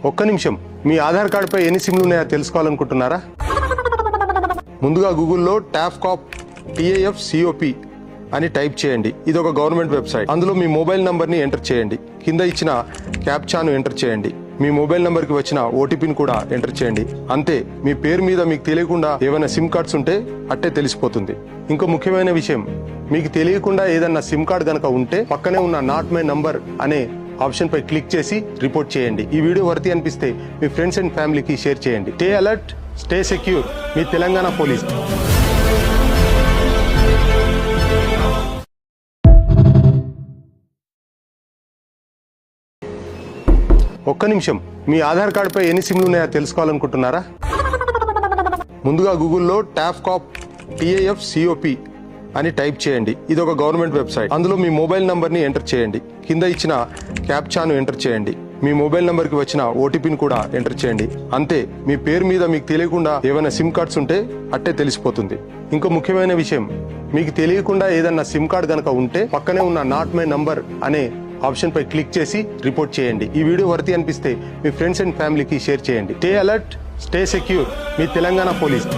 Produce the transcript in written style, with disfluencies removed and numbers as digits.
ఒక్క నిమిషం, మీ ఆధార్ కార్డుపై ఎన్ని సిమ్లు ఉన్నాయో తెలుసుకోవాలనుకుంటున్నారా? ముందుగా గూగుల్లో TAFCOP అని టైప్ చేయండి. ఇది ఒక గవర్నమెంట్ వెబ్సైట్. అందులో మీ మొబైల్ నంబర్ని ఎంటర్ చేయండి. కింద ఇచ్చిన క్యాప్చాను ఎంటర్ చేయండి. మీ మొబైల్ నంబర్కి వచ్చిన ఓటీపీని కూడా ఎంటర్ చేయండి. అంతే, మీ పేరు మీద మీకు తెలియకుండా ఏమైనా సిమ్ కార్డ్స్ ఉంటే అట్టే తెలిసిపోతుంది. ఇంకో ముఖ్యమైన విషయం, మీకు తెలియకుండా ఏదన్నా సిమ్ కార్డ్ గనక ఉంటే పక్కనే ఉన్న నాట్ మై నంబర్ అనే ఆప్షన్ పై క్లిక్ చేసి రిపోర్ట్ చేయండి. ఈ వీడియో వర్తి అనిపిస్తే మీ ఫ్రెండ్స్ అండ్ ఫ్యామిలీకి షేర్ చేయండి. Stay alert, stay secure. మీ తెలంగాణ పోలీస్. ఒక్క నిమిషం, మీ ఆధార్ కార్డుపై ఎన్ని సిమ్లు ఉన్నాయో తెలుసుకోవాలనుకుంటున్నారా? ముందుగా గూగుల్లో TAFCOP అని టైప్ చేయండి. ఇది ఒక గవర్నమెంట్ వెబ్సైట్. అందులో మీ మొబైల్ నంబర్ని ఎంటర్ చేయండి. కింద ఇచ్చిన క్యాప్చాను ఎంటర్ చేయండి. మీ మొబైల్ నంబర్కి వచ్చిన ఓటీపీని కూడా ఎంటర్ చేయండి. అంతే, మీ పేరు మీద మీకు తెలియకుండా ఏమైనా సిమ్ కార్డ్స్ ఉంటే అట్టే తెలిసిపోతుంది. ఇంకో ముఖ్యమైన విషయం, మీకు తెలియకుండా ఏదన్నా సిమ్ కార్డ్ గనక ఉంటే పక్కనే ఉన్న నాట్ మై నంబర్ అనే ఆప్షన్ పై క్లిక్ చేసి రిపోర్ట్ చేయండి. ఈ వీడియో వర్తి అనిపిస్తే మీ ఫ్రెండ్స్ అండ్ ఫ్యామిలీకి షేర్ చేయండి. Stay alert, stay secure. మీ తెలంగాణ పోలీస్.